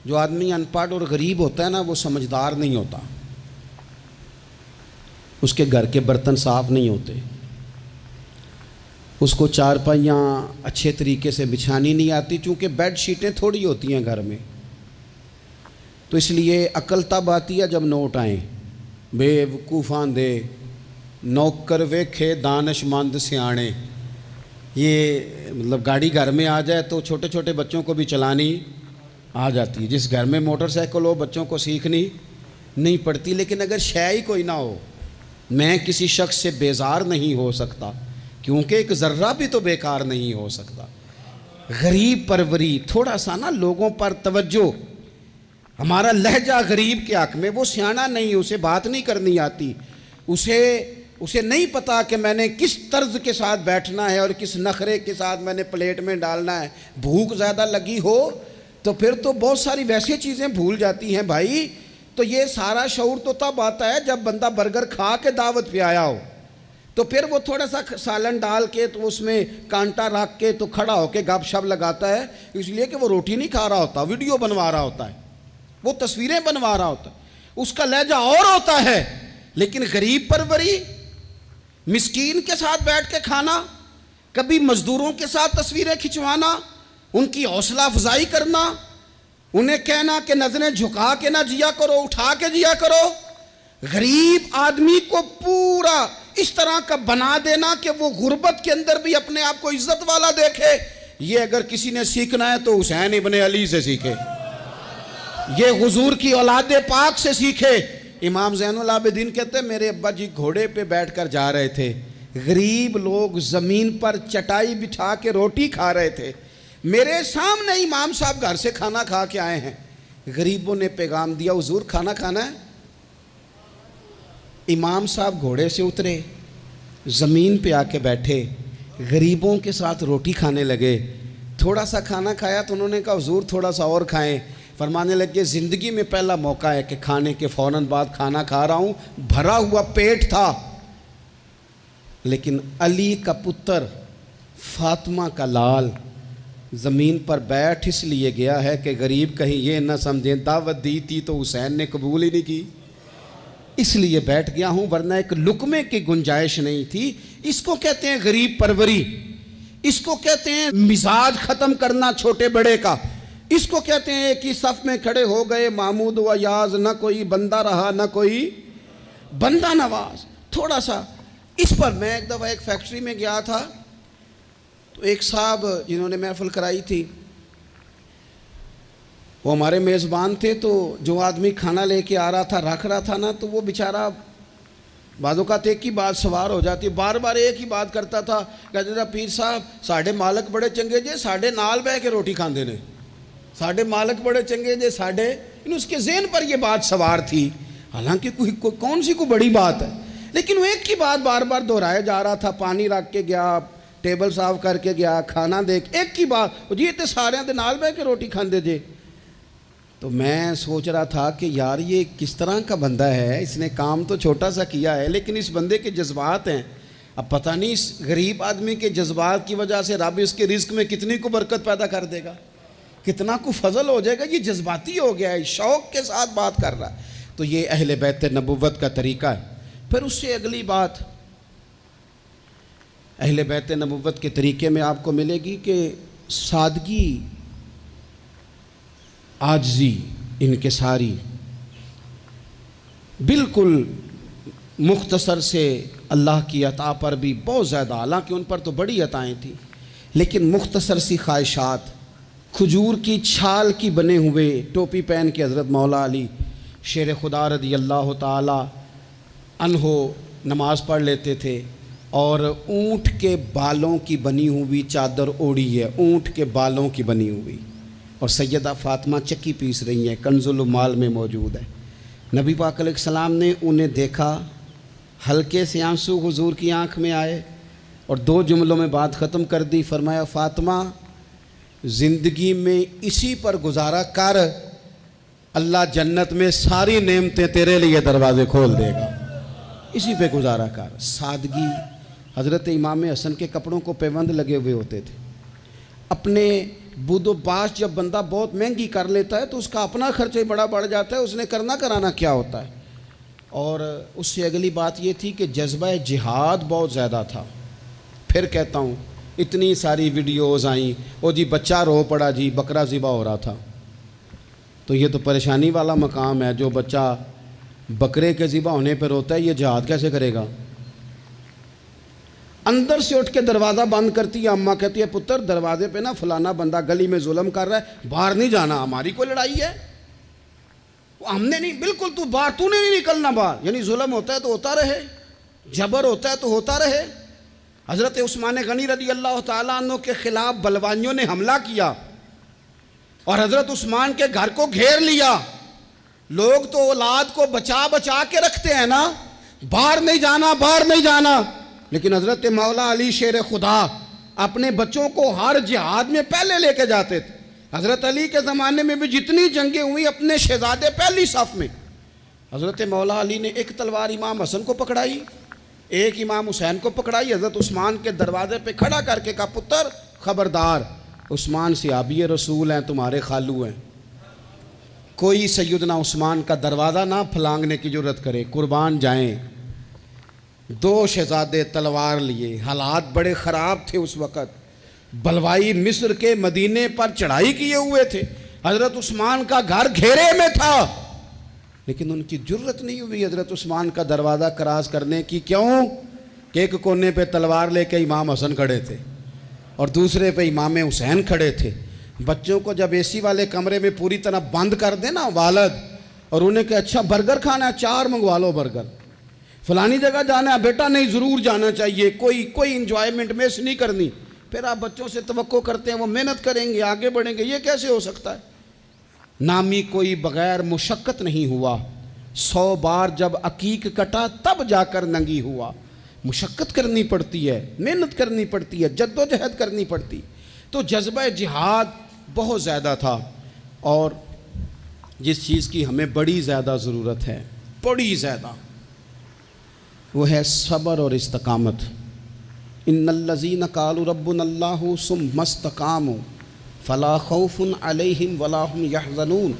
[SPEAKER 1] جو آدمی ان پڑھ اور غریب ہوتا ہے نا وہ سمجھدار نہیں ہوتا, اس کے گھر کے برتن صاف نہیں ہوتے, اس کو چارپائیاں اچھے طریقے سے بچھانی نہیں آتی, چونکہ بیڈ شیٹیں تھوڑی ہوتی ہیں گھر میں. تو اس لیے عقل تب آتی ہے جب نوٹ آئیں. بے وقوفاں دے نوکر ویکھے دانش مند سیانے. یہ مطلب گاڑی گھر میں آ جائے تو چھوٹے چھوٹے بچوں کو بھی چلانی آ جاتی ہے. جس گھر میں موٹر سائیکل ہو بچوں کو سیکھنی نہیں پڑتی. لیکن اگر شے ہی کوئی نہ ہو, میں کسی شخص سے بیزار نہیں ہو سکتا, کیونکہ ایک ذرہ بھی تو بیکار نہیں ہو سکتا. غریب پروری, تھوڑا سا نا لوگوں پر توجہ. ہمارا لہجہ غریب کے حق میں, وہ سیانا نہیں, اسے بات نہیں کرنی آتی, اسے نہیں پتا کہ میں نے کس طرز کے ساتھ بیٹھنا ہے اور کس نخرے کے ساتھ میں نے پلیٹ میں ڈالنا ہے. بھوک زیادہ لگی ہو تو پھر تو بہت ساری ویسی چیزیں بھول جاتی ہیں بھائی. تو یہ سارا شعور تو تب آتا ہے جب بندہ برگر کھا کے دعوت پہ آیا ہو, تو پھر وہ تھوڑا سا سالن ڈال کے تو اس میں کانٹا رکھ کے تو کھڑا ہو کے گپ شپ لگاتا ہے, اس لیے کہ وہ روٹی نہیں کھا رہا ہوتا, ویڈیو بنوا رہا ہوتا ہے, وہ تصویریں بنوا رہا ہوتا ہے, اس کا لہجہ اور ہوتا ہے. لیکن غریب پروری, مسکین کے ساتھ بیٹھ کے کھانا, کبھی مزدوروں کے ساتھ تصویریں کھنچوانا, ان کی حوصلہ افزائی کرنا, انہیں کہنا کہ نظریں جھکا کے نہ جیا کرو, اٹھا کے جیا کرو. غریب آدمی کو پورا اس طرح کا بنا دینا کہ وہ غربت کے اندر بھی اپنے آپ کو عزت والا دیکھے. یہ اگر کسی نے سیکھنا ہے تو حسین ابن علی سے سیکھے, یہ حضور کی اولاد پاک سے سیکھے. امام زین العابدین کہتے ہیں میرے ابا جی گھوڑے پہ بیٹھ کر جا رہے تھے, غریب لوگ زمین پر چٹائی بچھا کے روٹی کھا رہے تھے, میرے سامنے امام صاحب گھر سے کھانا کھا کے آئے ہیں، غریبوں نے پیغام دیا حضور کھانا کھانا ہے۔ امام صاحب گھوڑے سے اترے، زمین پہ آ کے بیٹھے، غریبوں کے ساتھ روٹی کھانے لگے۔ تھوڑا سا کھانا کھایا تو انہوں نے کہا حضور تھوڑا سا اور کھائیں۔ فرمانے لگے زندگی میں پہلا موقع ہے کہ کھانے کے فوراً بعد کھانا کھا رہا ہوں، بھرا ہوا پیٹ تھا، لیکن علی کا پتر فاطمہ کا لال زمین پر بیٹھ اس لیے گیا ہے کہ غریب کہیں یہ نہ سمجھیں دعوت دی تھی تو حسین نے قبول ہی نہیں کی، اس لیے بیٹھ گیا ہوں، ورنہ ایک لقمے کی گنجائش نہیں تھی۔ اس کو کہتے ہیں غریب پروری، اس کو کہتے ہیں مزاج ختم کرنا چھوٹے بڑے کا، اس کو کہتے ہیں ایک ہی صف میں کھڑے ہو گئے محمود و یاز، نہ کوئی بندہ رہا نہ کوئی بندہ نواز۔ تھوڑا سا اس پر میں ایک دفعہ ایک فیکٹری میں گیا تھا، تو ایک صاحب جنہوں نے محفل کرائی تھی وہ ہمارے میزبان تھے، تو جو آدمی کھانا لے کے آ رہا تھا رکھ رہا تھا نا، تو وہ بیچارہ بعض اوقات ایک ہی بات سوار ہو جاتی، بار بار ایک ہی بات کرتا تھا، کہتے تھا پیر صاحب ساڑھے مالک بڑے چنگے جے ساڑھے نال بہ کے روٹی کھاندے نے، ساڑھے مالک بڑے چنگے جے ساڑھے، اس کے ذہن پر یہ بات سوار تھی، حالانکہ کون سی کوئی بڑی بات ہے، لیکن وہ ایک ہی بات بار بار دہرایا جا رہا تھا۔ پانی رکھ کے گیا، ٹیبل صاف کر کے گیا، کھانا دیکھ، ایک ہی بات، جی تے سارے دے نال بہ کے روٹی کھاندے جے۔ تو میں سوچ رہا تھا کہ یار یہ کس طرح کا بندہ ہے، اس نے کام تو چھوٹا سا کیا ہے لیکن اس بندے کے جذبات ہیں، اب پتہ نہیں اس غریب آدمی کے جذبات کی وجہ سے رب اس کے رزق میں کتنی کو برکت پیدا کر دے گا، کتنا کو فضل ہو جائے گا۔ یہ جذباتی ہو گیا ہے، شوق کے ساتھ بات کر رہا ہے، تو یہ اہل بیت نبوت کا طریقہ ہے۔ پھر اس سے اگلی بات اہل بیت نبوت کے طریقے میں آپ کو ملے گی کہ سادگی، عاجزی، انکساری، بالکل مختصر سے اللہ کی عطا پر بھی بہت زیادہ، حالانکہ ان پر تو بڑی عطائیں تھیں، لیکن مختصر سی خواہشات، کھجور کی چھال کی بنے ہوئے ٹوپی پہن کے حضرت مولا علی شیر خدا رضی اللہ تعالی عنہ نماز پڑھ لیتے تھے، اور اونٹ کے بالوں کی بنی ہوئی چادر اوڑھی ہے، اونٹ کے بالوں کی بنی ہوئی، اور سیدہ فاطمہ چکی پیس رہی ہیں، کنز المال میں موجود ہے۔ نبی پاک علیہ السلام نے انہیں دیکھا، ہلکے سے آنسو حضور کی آنکھ میں آئے اور 2 جملوں میں بات ختم کر دی، فرمایا فاطمہ زندگی میں اسی پر گزارا کر، اللہ جنت میں ساری نعمتیں تیرے لیے دروازے کھول دے گا، اسی پہ گزارا کر۔ سادگی، حضرت امام حسن کے کپڑوں کو پیوند لگے ہوئے ہوتے تھے، اپنے بود و باش جب بندہ بہت مہنگی کر لیتا ہے تو اس کا اپنا خرچہ بڑا بڑھ جاتا ہے، اس نے کرنا کرانا کیا ہوتا ہے۔ اور اس سے اگلی بات یہ تھی کہ جذبہ جہاد بہت زیادہ تھا۔ پھر کہتا ہوں اتنی ساری ویڈیوز آئیں، او جی بچہ رو پڑا جی بکرا ذبح ہو رہا تھا، تو یہ تو پریشانی والا مقام ہے، جو بچہ بکرے کے ذبح ہونے پر روتا ہے یہ جہاد کیسے کرے گا؟ اندر سے اٹھ کے دروازہ بند کرتی ہے اماں، کہتی ہے پتر دروازے پہ نا فلانا بندہ گلی میں ظلم کر رہا ہے، باہر نہیں جانا، ہماری کوئی لڑائی ہے، ہم نے نہیں، بالکل تو باہر، تو نے نہیں نکلنا باہر، یعنی ظلم ہوتا ہے تو ہوتا رہے، جبر ہوتا ہے تو ہوتا رہے۔ حضرت عثمان غنی رضی اللہ تعالیٰ عنہ کے خلاف بلوانیوں نے حملہ کیا اور حضرت عثمان کے گھر کو گھیر لیا۔ لوگ تو اولاد کو بچا بچا کے رکھتے ہیں نا، باہر نہیں جانا باہر نہیں جانا، لیکن حضرت مولا علی شیر خدا اپنے بچوں کو ہر جہاد میں پہلے لے کے جاتے تھے۔ حضرت علی کے زمانے میں بھی جتنی جنگیں ہوئی اپنے شہزادے پہلی صف میں، حضرت مولا علی نے ایک تلوار امام حسن کو پکڑائی، ایک امام حسین کو پکڑائی، حضرت عثمان کے دروازے پہ کھڑا کر کے کہا پتر خبردار، عثمان صحابی رسول ہیں، تمہارے خالو ہیں، کوئی سیدنا عثمان کا دروازہ نہ پھلانگنے کی جرت کرے، قربان جائیں۔ 2 شہزادے تلوار لیے، حالات بڑے خراب تھے اس وقت، بلوائی مصر کے مدینے پر چڑھائی کیے ہوئے تھے، حضرت عثمان کا گھر گھیرے میں تھا، لیکن ان کی جرت نہیں ہوئی حضرت عثمان کا دروازہ کراس کرنے کی۔ کیوں؟ کہ ایک کونے پہ تلوار لے کے امام حسن کھڑے تھے اور دوسرے پہ امام حسین کھڑے تھے۔ بچوں کو جب اے سی والے کمرے میں پوری طرح بند کر دے نا والد، اور انہیں کہ اچھا برگر کھانا ہے 4 منگوا لو برگر، فلانی جگہ جانا ہے بیٹا نہیں ضرور جانا چاہیے، کوئی انجوائمنٹ مس نہیں کرنی، پھر آپ بچوں سے توقع کرتے ہیں وہ محنت کریں گے، آگے بڑھیں گے، یہ کیسے ہو سکتا ہے؟ نامی کوئی بغیر مشقت نہیں ہوا، 100 بار جب عقیق کٹا تب جا کر ننگی ہوا۔ مشقت کرنی پڑتی ہے، محنت کرنی پڑتی ہے، جد و جہد کرنی پڑتی۔ تو جذبہ جہاد بہت زیادہ تھا، اور جس چیز کی ہمیں بڑی زیادہ ضرورت ہے، بڑی زیادہ، وہ ہے صبر اور استقامت۔ ان الذین قالوا ربنا اللہ ثم استقاموا فلا خوف علیہم ولا هم یحزنون۔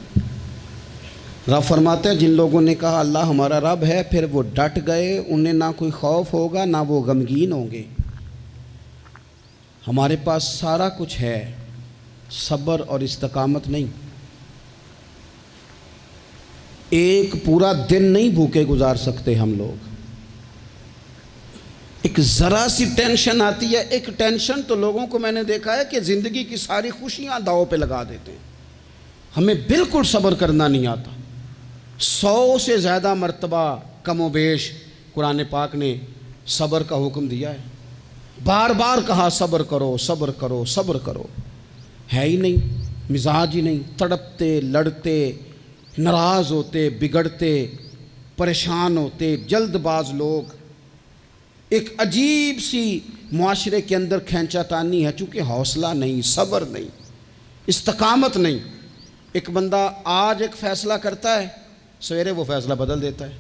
[SPEAKER 1] رب فرماتے ہیں جن لوگوں نے کہا اللہ ہمارا رب ہے، پھر وہ ڈٹ گئے، انہیں نہ کوئی خوف ہوگا نہ وہ غمگین ہوں گے۔ ہمارے پاس سارا کچھ ہے، صبر اور استقامت نہیں۔ ایک پورا دن نہیں بھوکے گزار سکتے ہم لوگ۔ ایک ذرا سی ٹینشن آتی ہے، ایک ٹینشن تو لوگوں کو میں نے دیکھا ہے کہ زندگی کی ساری خوشیاں داؤ پہ لگا دیتے ہیں۔ ہمیں بالکل صبر کرنا نہیں آتا۔ 100 سے زیادہ مرتبہ کم و بیش قرآن پاک نے صبر کا حکم دیا ہے، بار بار کہا صبر کرو صبر کرو صبر کرو۔ ہے ہی نہیں، مزاج ہی نہیں، تڑپتے لڑتے، ناراض ہوتے، بگڑتے، پریشان ہوتے، جلد باز لوگ۔ ایک عجیب سی معاشرے کے اندر کھینچا تانی ہے، چونکہ حوصلہ نہیں، صبر نہیں، استقامت نہیں۔ ایک بندہ آج ایک فیصلہ کرتا ہے، سویرے وہ فیصلہ بدل دیتا ہے۔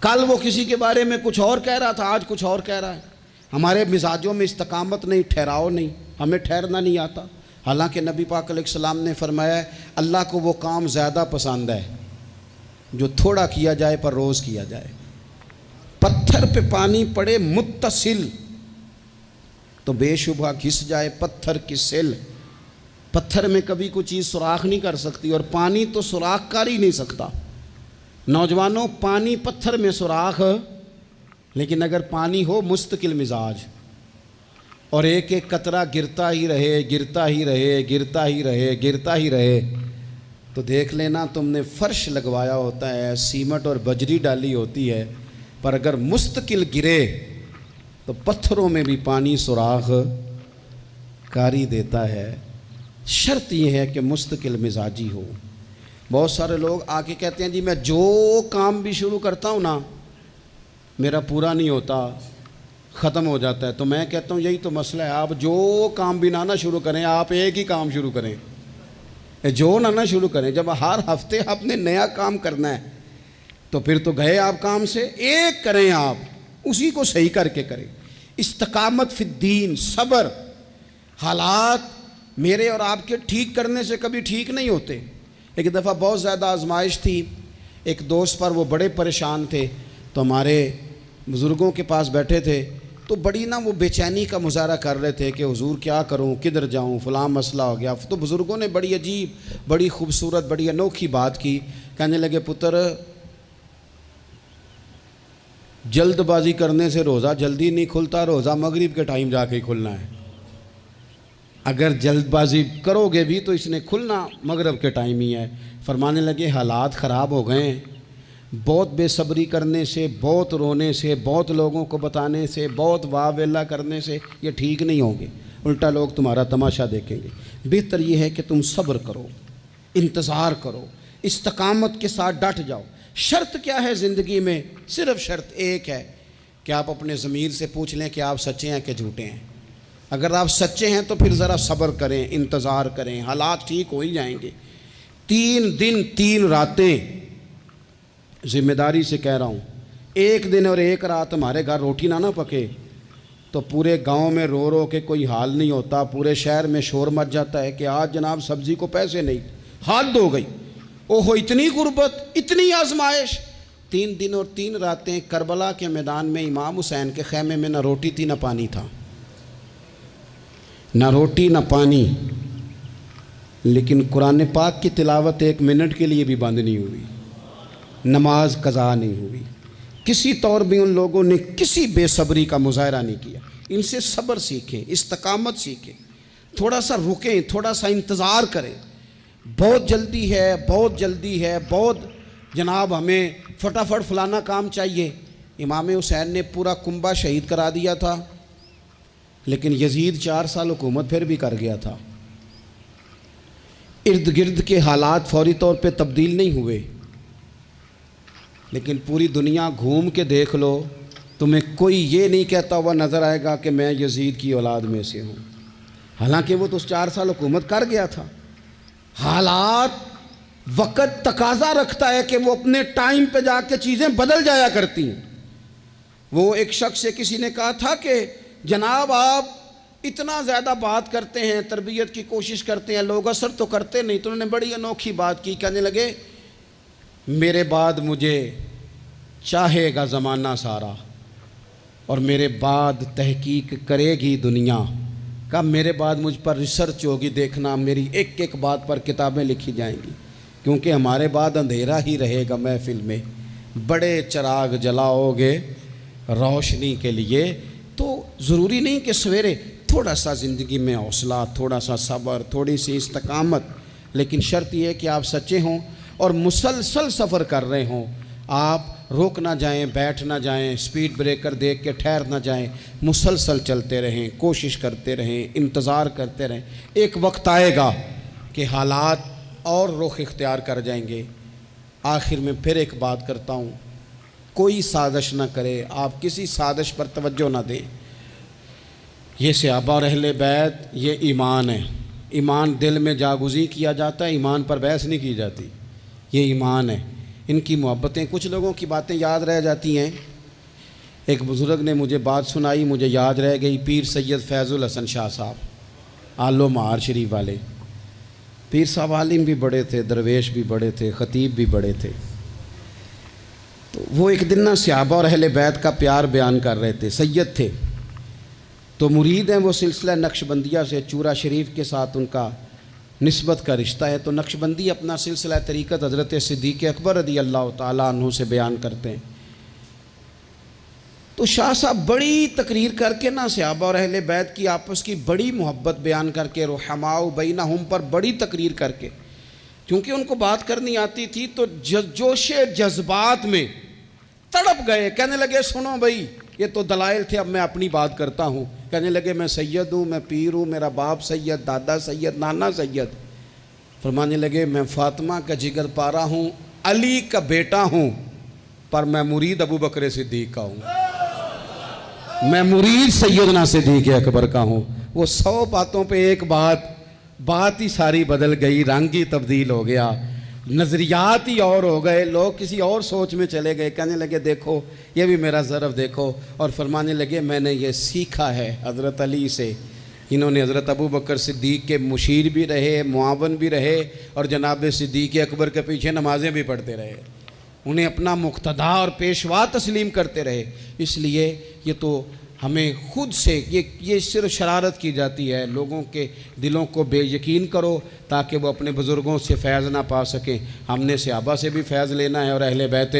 [SPEAKER 1] کل وہ کسی کے بارے میں کچھ اور کہہ رہا تھا، آج کچھ اور کہہ رہا ہے۔ ہمارے مزاجوں میں استقامت نہیں، ٹھہراؤ نہیں، ہمیں ٹھہرنا نہیں آتا۔ حالانکہ نبی پاک علیہ السلام نے فرمایا ہے اللہ کو وہ کام زیادہ پسند ہے جو تھوڑا کیا جائے پر روز کیا جائے۔ پتھر پہ پانی پڑے متصل تو بے شبہ گھس جائے پتھر کی سل۔ پتھر میں کبھی کوئی چیز سوراخ نہیں کر سکتی، اور پانی تو سوراخ کر ہی نہیں سکتا۔ نوجوانوں، پانی پتھر میں سوراخ، لیکن اگر پانی ہو مستقل مزاج اور ایک ایک قطرہ گرتا ہی رہے گرتا ہی رہے گرتا ہی رہے گرتا ہی رہے، تو دیکھ لینا تم نے فرش لگوایا ہوتا ہے، سیمنٹ اور بجری ڈالی ہوتی ہے، پر اگر مستقل گرے تو پتھروں میں بھی پانی سوراخ کر ہی دیتا ہے۔ شرط یہ ہے کہ مستقل مزاجی ہو۔ بہت سارے لوگ آ کے کہتے ہیں جی میں جو کام بھی شروع کرتا ہوں نا میرا پورا نہیں ہوتا، ختم ہو جاتا ہے۔ تو میں کہتا ہوں یہی تو مسئلہ ہے، آپ جو کام بھی نہ شروع کریں، آپ ایک ہی کام شروع کریں، جو نہ شروع کریں۔ جب ہر ہفتے آپ نے نیا کام کرنا ہے تو پھر تو گئے آپ کام سے، ایک کریں، آپ اسی کو صحیح کر کے کریں۔ استقامت فی الدین، صبر۔ حالات میرے اور آپ کے ٹھیک کرنے سے کبھی ٹھیک نہیں ہوتے۔ ایک دفعہ بہت زیادہ آزمائش تھی، ایک دوست پر، وہ بڑے پریشان تھے، تو ہمارے بزرگوں کے پاس بیٹھے تھے، تو بڑی وہ بے چینی کا مظاہرہ کر رہے تھے کہ حضور کیا کروں، کدھر جاؤں، فلاں مسئلہ ہو گیا۔ تو بزرگوں نے بڑی عجیب، بڑی خوبصورت، بڑی انوکھی بات کی۔ کہنے لگے پتر، جلد بازی کرنے سے روزہ جلدی نہیں کھلتا، روزہ مغرب کے ٹائم جا کے ہی کھلنا ہے۔ اگر جلد بازی کرو گے بھی تو اس نے کھلنا مغرب کے ٹائم ہی ہے۔ فرمانے لگے حالات خراب ہو گئے ہیں، بہت بے صبری کرنے سے، بہت رونے سے، بہت لوگوں کو بتانے سے، بہت واہ ویلا کرنے سے یہ ٹھیک نہیں ہوں گے، الٹا لوگ تمہارا تماشا دیکھیں گے۔ بہتر یہ ہے کہ تم صبر کرو، انتظار کرو، استقامت کے ساتھ ڈٹ جاؤ۔ شرط کیا ہے زندگی میں؟ صرف شرط ایک ہے کہ آپ اپنے ضمیر سے پوچھ لیں کہ آپ سچے ہیں کہ جھوٹے ہیں۔ اگر آپ سچے ہیں تو پھر ذرا صبر کریں، انتظار کریں، حالات ٹھیک ہو ہی جائیں گے۔ 3 دن 3 راتیں، ذمہ داری سے کہہ رہا ہوں، 1 دن اور 1 رات ہمارے گھر روٹی نہ پکے تو پورے گاؤں میں رو رو کے کوئی حال نہیں ہوتا، پورے شہر میں شور مچ جاتا ہے کہ آج جناب سبزی کو پیسے نہیں، حد ہو گئی، اوہو اتنی غربت، اتنی آزمائش۔ 3 دن اور 3 راتیں کربلا کے میدان میں امام حسین کے خیمے میں نہ روٹی تھی نہ پانی تھا، نہ روٹی نہ پانی، لیکن قرآن پاک کی تلاوت 1 منٹ کے لیے بھی بند نہیں ہوئی، نماز قضا نہیں ہوئی۔ کسی طور بھی ان لوگوں نے کسی بے صبری کا مظاہرہ نہیں کیا۔ ان سے صبر سیکھیں، استقامت سیکھیں، تھوڑا سا رکیں، تھوڑا سا انتظار کریں۔ بہت جلدی ہے، بہت جلدی ہے، بہت جناب ہمیں فٹافٹ فلانا کام چاہیے۔ امام حسین نے پورا کنبہ شہید کرا دیا تھا، لیکن یزید 4 سال حکومت پھر بھی کر گیا تھا. ارد گرد کے حالات فوری طور پہ تبدیل نہیں ہوئے، لیکن پوری دنیا گھوم کے دیکھ لو، تمہیں کوئی یہ نہیں کہتا ہوا نظر آئے گا کہ میں یزید کی اولاد میں سے ہوں، حالانکہ وہ تو 4 سال حکومت کر گیا تھا. حالات وقت تقاضا رکھتا ہے کہ وہ اپنے ٹائم پہ جا کے چیزیں بدل جایا کرتی ہیں. وہ ایک شخص سے کسی نے کہا تھا کہ جناب آپ اتنا زیادہ بات کرتے ہیں، تربیت کی کوشش کرتے ہیں، لوگ اثر تو کرتے نہیں. تو انہوں نے بڑی انوکھی بات کی، کہنے لگے میرے بعد مجھے چاہے گا زمانہ سارا اور میرے بعد تحقیق کرے گی دنیا. کہا میرے بعد مجھ پر ریسرچ ہوگی، دیکھنا میری ایک ایک بات پر کتابیں لکھی جائیں گی، کیونکہ ہمارے بعد اندھیرا ہی رہے گا محفل میں. بڑے چراغ جلاؤ گے روشنی کے لیے. تو ضروری نہیں کہ سویرے تھوڑا سا زندگی میں حوصلہ، تھوڑا سا صبر، تھوڑی سی استقامت، لیکن شرط یہ ہے کہ آپ سچے ہوں اور مسلسل سفر کر رہے ہوں. آپ روک نہ جائیں، بیٹھ نہ جائیں، سپیڈ بریکر دیکھ کے ٹھہر نہ جائیں، مسلسل چلتے رہیں، کوشش کرتے رہیں، انتظار کرتے رہیں. ایک وقت آئے گا کہ حالات اور رخ اختیار کر جائیں گے. آخر میں پھر ایک بات کرتا ہوں، کوئی سازش نہ کرے، آپ کسی سازش پر توجہ نہ دیں. یہ صحابہ اور اہل بیت یہ ایمان ہے. ایمان دل میں جاگزی کیا جاتا ہے، ایمان پر بحث نہیں کی جاتی. یہ ایمان ہے. ان کی محبتیں، کچھ لوگوں کی باتیں یاد رہ جاتی ہیں. ایک بزرگ نے مجھے بات سنائی، مجھے یاد رہ گئی. پیر سید فیض الحسن شاہ صاحب، آلو مہار شریف والے پیر صاحب، عالم بھی بڑے تھے، درویش بھی بڑے تھے، خطیب بھی بڑے تھے. تو وہ ایک دن صحابہ اور اہل بیت کا پیار بیان کر رہے تھے. سید تھے تو مرید ہیں وہ، سلسلہ نقش بندیہ سے چورا شریف کے ساتھ ان کا نسبت کا رشتہ ہے. تو نقش بندی اپنا سلسلہ طریقت حضرت صدیق اکبر رضی اللہ تعالیٰ عنہ سے بیان کرتے ہیں. تو شاہ صاحب بڑی تقریر کر کے صحابہ اور اہل بیت کی آپس کی بڑی محبت بیان کر کے، رحماء بینہم پر بڑی تقریر کر کے، کیونکہ ان کو بات کرنی آتی تھی تو جوش جذبات میں تڑپ گئے. کہنے لگے سنو بھائی، یہ تو دلائل تھے، اب میں اپنی بات کرتا ہوں. کہنے لگے میں سید ہوں، میں پیر ہوں، میرا باپ سید، دادا سید، نانا سید. فرمانے لگے میں فاطمہ کا جگر پارا ہوں، علی کا بیٹا ہوں، پر میں مرید ابو بکر صدیق کا ہوں، میں مرید سیدنا صدیق اکبر کا ہوں. وہ 100 باتوں پہ ایک بات ہی ساری بدل گئی، رنگ ہی تبدیل ہو گیا، نظریات ہی اور ہو گئے، لوگ کسی اور سوچ میں چلے گئے. کہنے لگے دیکھو یہ بھی میرا ظرف دیکھو. اور فرمانے لگے میں نے یہ سیکھا ہے حضرت علی سے. انہوں نے حضرت ابو بکر صدیق کے مشیر بھی رہے، معاون بھی رہے، اور جناب صدیق اکبر کے پیچھے نمازیں بھی پڑھتے رہے، انہیں اپنا مقتدا اور پیشوا تسلیم کرتے رہے. اس لیے یہ تو ہمیں خود سے یہ صرف شرارت کی جاتی ہے، لوگوں کے دلوں کو بے یقین کرو تاکہ وہ اپنے بزرگوں سے فیض نہ پا سکیں. ہم نے صحابہ سے بھی فیض لینا ہے اور اہل بیت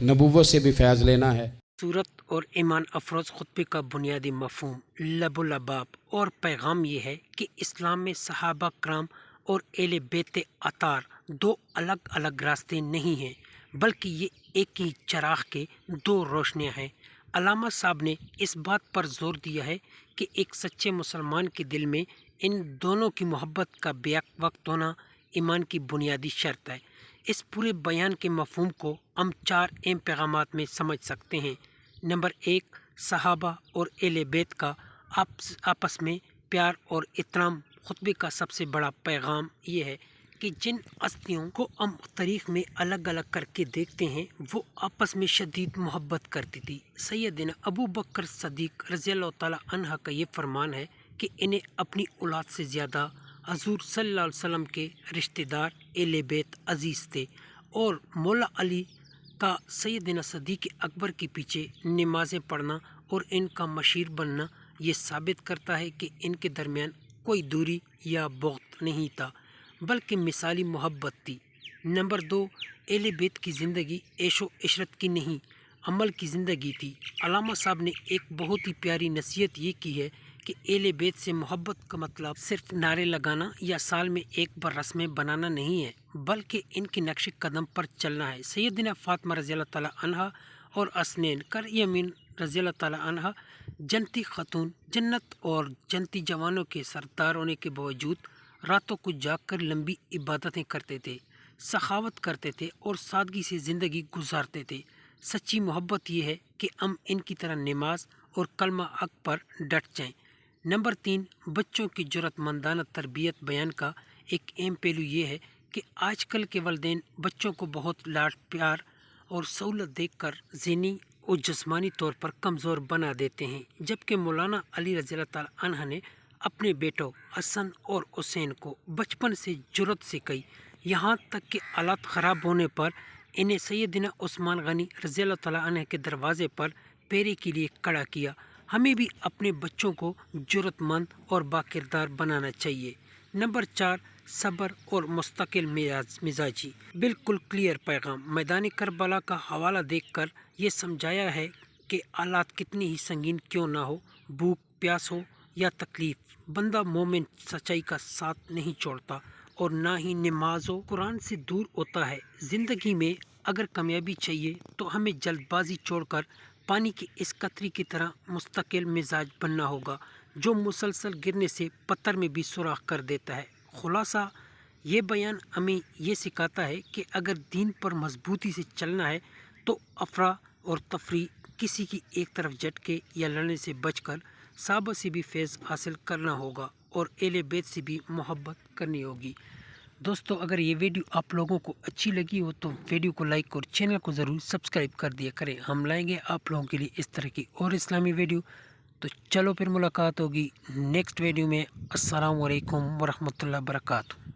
[SPEAKER 1] نبوت سے بھی فیض لینا ہے.
[SPEAKER 2] صورت اور ایمان افروز خطبے کا بنیادی مفہوم لب و لباب اور پیغام یہ ہے کہ اسلام میں صحابہ کرام اور اہل بیت اطہار 2 الگ الگ راستے نہیں ہیں، بلکہ یہ ایک ہی چراغ کے 2 روشنیاں ہیں. علامہ صاحب نے اس بات پر زور دیا ہے کہ ایک سچے مسلمان کے دل میں ان دونوں کی محبت کا بیک وقت ہونا ایمان کی بنیادی شرط ہے. اس پورے بیان کے مفہوم کو ہم 4 اہم پیغامات میں سمجھ سکتے ہیں. نمبر 1، صحابہ اور اہل بیت کا آپس میں پیار اور احترام. خطبے کا سب سے بڑا پیغام یہ ہے کہ جن ہستیوں کو ہم تاریخ میں الگ الگ کر کے دیکھتے ہیں وہ آپس میں شدید محبت کرتی تھی. سیدنا ابو بکر صدیق رضی اللہ تعالیٰ عنہ کا یہ فرمان ہے کہ انہیں اپنی اولاد سے زیادہ حضور صلی اللہ علیہ وسلم کے رشتہ دار اہل بیت عزیز تھے. اور مولا علی کا سیدنا صدیق اکبر کے پیچھے نمازیں پڑھنا اور ان کا مشیر بننا یہ ثابت کرتا ہے کہ ان کے درمیان کوئی دوری یا بغض نہیں تھا، بلکہ مثالی محبت تھی. نمبر 2، اہل بیت کی زندگی عیش و عشرت کی نہیں، عمل کی زندگی تھی. علامہ صاحب نے ایک بہت ہی پیاری نصیحت یہ کی ہے کہ اہل بیت سے محبت کا مطلب صرف نعرے لگانا یا سال میں ایک بار رسمیں بنانا نہیں ہے، بلکہ ان کے نقش قدم پر چلنا ہے. سیدنا فاطمہ رضی اللہ تعالیٰ عنہ اور حسنین کر یمین رضی اللہ تعالیٰ عنہ جنتی خاتون جنت اور جنتی جوانوں کے سردار ہونے کے باوجود راتوں کو جاگ کر لمبی عبادتیں کرتے تھے، سخاوت کرتے تھے اور سادگی سے زندگی گزارتے تھے۔ سچی محبت یہ ہے کہ ہم ان کی طرح نماز اور کلمہ حق پر ڈٹ جائیں۔ نمبر 3، بچوں کی جرأت مندانہ تربیت بیان کا ایک اہم پہلو یہ ہے کہ آج کل کے والدین بچوں کو بہت لاڈ پیار اور سہولت دے کر ذہنی اور جسمانی طور پر کمزور بنا دیتے ہیں، جبکہ مولانا علی رضی اللہ تعالیٰ عنہ نے اپنے بیٹوں حسن اور حسین کو بچپن سے جرأت سکھائی، یہاں تک کہ حالات خراب ہونے پر انہیں سیدنا عثمان غنی رضی اللہ تعالیٰ عنہ کے دروازے پر پہرے کے لیے کھڑا کیا۔ ہمیں بھی اپنے بچوں کو جرأت مند اور باکردار بنانا چاہیے۔ نمبر 4، صبر اور مستقل مزاجی۔ بالکل کلیئر پیغام۔ میدان کربلا کا حوالہ دیکھ کر یہ سمجھایا ہے کہ حالات کتنی ہی سنگین کیوں نہ ہو، بھوک پیاس ہو یا تکلیف، بندہ مومن سچائی کا ساتھ نہیں چھوڑتا اور نہ ہی نماز و قرآن سے دور ہوتا ہے۔ زندگی میں اگر کامیابی چاہیے تو ہمیں جلد بازی چھوڑ کر پانی کی اس قطرے کی طرح مستقل مزاج بننا ہوگا جو مسلسل گرنے سے پتھر میں بھی سوراخ کر دیتا ہے۔ خلاصہ یہ بیان ہمیں یہ سکھاتا ہے کہ اگر دین پر مضبوطی سے چلنا ہے تو افراط اور تفریح، کسی کی ایک طرف جھٹکے یا لڑنے سے بچ کر صحابہ سے بھی فیض حاصل کرنا ہوگا اور اہل بیت سے بھی محبت کرنی ہوگی۔ دوستو، اگر یہ ویڈیو آپ لوگوں کو اچھی لگی ہو تو ویڈیو کو لائک اور چینل کو ضرور سبسکرائب کر دیا کریں۔ ہم لائیں گے آپ لوگوں کے لیے اس طرح کی اور اسلامی ویڈیو۔ تو چلو پھر ملاقات ہوگی نیکسٹ ویڈیو میں۔ السلام علیکم ورحمۃ اللہ وبرکاتہ۔